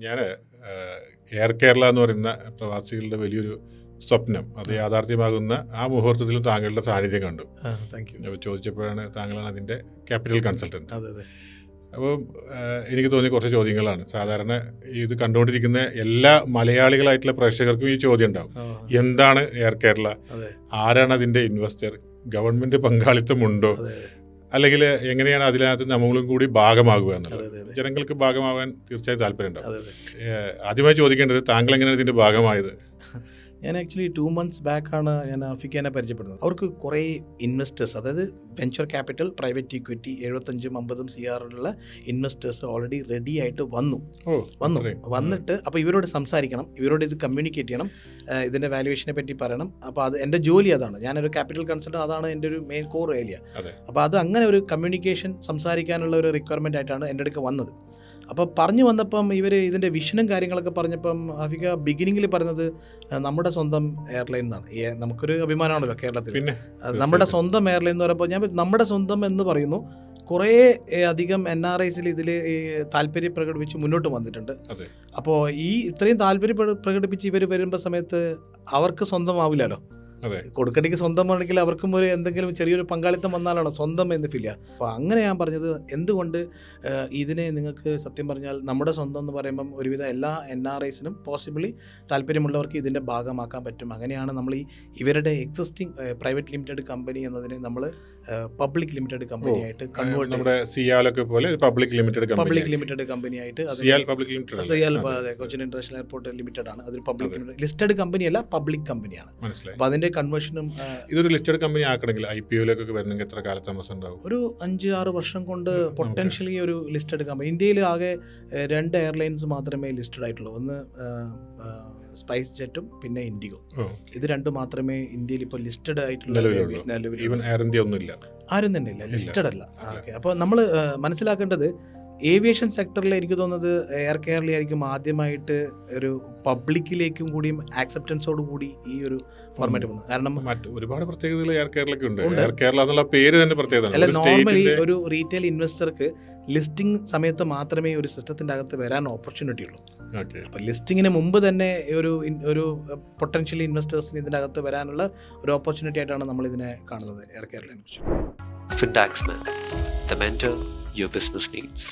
ഞാൻ എയർ കേരള എന്ന് പറയുന്ന പ്രവാസികളുടെ വലിയൊരു സ്വപ്നം അത് യാഥാർത്ഥ്യമാകുന്ന ആ മുഹൂർത്തത്തിലും താങ്കളുടെ സാന്നിധ്യം കണ്ടു. അപ്പോൾ ചോദിച്ചപ്പോഴാണ് താങ്കളാണ് അതിൻ്റെ ക്യാപിറ്റൽ കൺസൾട്ടൻറ്റ്. അപ്പോൾ എനിക്ക് തോന്നിയ കുറച്ച് ചോദ്യങ്ങളാണ്. സാധാരണ ഇത് കണ്ടുകൊണ്ടിരിക്കുന്ന എല്ലാ മലയാളികളായിട്ടുള്ള പ്രേക്ഷകർക്കും ഈ ചോദ്യം ഉണ്ടാവും. എന്താണ് എയർ കേരള? ആരാണ് അതിൻ്റെ ഇൻവെസ്റ്റർ? ഗവൺമെൻറ് പങ്കാളിത്തമുണ്ടോ? അല്ലെങ്കിൽ എങ്ങനെയാണ് അതിനകത്ത് നമ്മളും കൂടി ഭാഗമാകുക എന്നുള്ളത്? ജനങ്ങൾക്ക് ഭാഗമാകാൻ തീർച്ചയായും താല്പര്യം ഉണ്ടാവും. ആദ്യമായി ചോദിക്കേണ്ടത് താങ്കൾ എങ്ങനെയാണ് ഇതിൻ്റെ ഭാഗമായത്? ഞാൻ ആക്ച്വലി 2 months ബാക്കാണ് ഞാൻ അഫിക്കാനെ പരിചയപ്പെടുന്നത്. അവർക്ക് കുറേ ഇൻവെസ്റ്റേഴ്സ്, അതായത് venture capital, private equity 75-50 CR ഉള്ള ഇൻവെസ്റ്റേഴ്സ് ഓൾറെഡി റെഡി ആയിട്ട് വന്നിട്ട് അപ്പോൾ ഇവരോട് സംസാരിക്കണം, ഇവരോട് ഇത് കമ്മ്യൂണിക്കേറ്റ് ചെയ്യണം, ഇതിൻ്റെ വാല്യുവേഷനെ പറ്റി പറയണം. അപ്പോൾ അത് എൻ്റെ ജോലി അതാണ്. ഞാനൊരു ക്യാപിറ്റൽ കൺസൾട്ടൻ്റ്, അതാണ് എൻ്റെ ഒരു മെയിൻ കോർ ഏരിയ. അപ്പോൾ അത് അങ്ങനെ ഒരു കമ്മ്യൂണിക്കേഷൻ സംസാരിക്കാനുള്ള ഒരു റിക്വയർമെൻ്റ് ആയിട്ടാണ് എൻ്റെ അടുക്ക് വന്നത്. അപ്പോൾ പറഞ്ഞു വന്നപ്പം ഇവർ ഇതിൻ്റെ വിഷനും കാര്യങ്ങളൊക്കെ പറഞ്ഞപ്പം അഫിക ബിഗിനിങ്ങിൽ പറഞ്ഞത് നമ്മുടെ സ്വന്തം എയർലൈൻ എന്നാണ്. നമുക്കൊരു അഭിമാനമാണല്ലോ കേരളത്തിൽ, നമ്മുടെ സ്വന്തം എയർലൈൻ എന്ന് പറയുമ്പോൾ ഞാൻ നമ്മുടെ സ്വന്തം എന്ന് പറയുന്നു. കുറേ അധികം NRIസിൽ ഇതിൽ താല്പര്യം പ്രകടിപ്പിച്ച് മുന്നോട്ട് വന്നിട്ടുണ്ട്. അപ്പോൾ ഈ ഇത്രയും താല്പര്യം പ്രകടിപ്പിച്ച് ഇവർ വരുമ്പോൾ സമയത്ത് അവർക്ക് സ്വന്തമാവില്ലല്ലോ. കൊടുക്കടിക്ക് സ്വന്തമാണെങ്കിൽ അവർക്കും ഒരു എന്തെങ്കിലും ചെറിയൊരു പങ്കാളിത്തം വന്നാലാണോ സ്വന്തം എന്ന് ഫീൽ ചെയ്യുക. അപ്പോൾ അങ്ങനെ ഞാൻ പറഞ്ഞത് എന്തുകൊണ്ട് ഇതിനെ നിങ്ങൾക്ക് സത്യം പറഞ്ഞാൽ നമ്മുടെ സ്വന്തം എന്ന് പറയുമ്പം ഒരുവിധം എല്ലാ NRIസിനും പോസിബിളി താല്പര്യമുള്ളവർക്ക് ഇതിൻ്റെ ഭാഗമാക്കാൻ പറ്റും. അങ്ങനെയാണ് നമ്മൾ ഇവരുടെ എക്സിസ്റ്റിംഗ് പ്രൈവറ്റ് ലിമിറ്റഡ് കമ്പനി എന്നതിനെ നമ്മൾ പബ്ലിക് ലിമിറ്റഡ് കമ്പനിയായിട്ട് കൺവേർട്ട്, നമ്മുടെ സിയാലൊക്കെ പോലെ പബ്ലിക് ലിമിറ്റഡ് കമ്പനിയായിട്ട്, CIAL Cochin international airport limited ആണ്. അതൊരു പബ്ലിക് ലിമിറ്റഡ്, ലിസ്റ്റഡ് കമ്പനിയല്ല, പബ്ലിക് കമ്പനിയാണ്. അപ്പോൾ അതിൻ്റെ കൺവേർഷനും ഇതൊരു ലിസ്റ്റഡ് കമ്പനി ആക്കണമെങ്കിൽ IPOയിലേക്കൊക്കെ വരണമെങ്കിൽ എത്ര കാലതാമസം ഉണ്ടാവും? ഒരു 5-6 വർഷം കൊണ്ട് പൊട്ടൻഷ്യലി ഒരു ലിസ്റ്റഡ് കമ്പനി. ഇന്ത്യയിൽ ആകെ 2 എയർലൈൻസ് മാത്രമേ ലിസ്റ്റഡ് ആയിട്ടുള്ളൂ. ഒന്ന് സ്പൈസ് ജെറ്റും പിന്നെ ഇൻഡിഗോ. ഇത് 2 മാത്രമേ ഇന്ത്യയിൽ ഇപ്പോൾ ലിസ്റ്റഡ് ആയിട്ടുള്ള. ആരും തന്നെ ഇല്ല, ലിസ്റ്റഡ് അല്ല. ഓക്കെ, അപ്പോൾ നമ്മൾ മനസ്സിലാക്കേണ്ടത് ഏവിയേഷൻ സെക്ടറിൽ എനിക്ക് തോന്നുന്നത് എയർ കേരള ആയിരിക്കും ആദ്യമായിട്ട് ഒരു പബ്ലിക്കിലേക്കും കൂടിയും ആക്സെപ്റ്റൻസോട് കൂടി ഈ ഒരു ഫോർമാറ്റ് വന്നു. കാരണം ഒരുപാട് പ്രത്യേകതകൾ എയർ കേരളയ്ക്ക് ഉണ്ട്. എയർ കേരള എന്നുള്ള പേര് തന്നെ പ്രത്യേകത. അല്ല, നോർമലി ഒരു റീറ്റെയിൽ ഇൻവെസ്റ്റർക്ക് ലിസ്റ്റിംഗ് സമയത്ത് മാത്രമേ ഒരു സിസ്റ്റത്തിൻ്റെ അകത്ത് വരാൻ ഓപ്പർച്യൂണിറ്റി ഉള്ളൂ. അപ്പോൾ ലിസ്റ്റിങ്ങിന് മുമ്പ് തന്നെ ഒരു പൊട്ടൻഷ്യൽ ഇൻവെസ്റ്റേഴ്സിന് ഇതിൻ്റെ അകത്ത് വരാനുള്ള ഒരു ഓപ്പർച്യൂണിറ്റി ആയിട്ടാണ് നമ്മൾ ഇതിനെ കാണുന്നത് എയർ കേരളയെ കുറിച്ച്. Fintaxman, the mentor your business needs.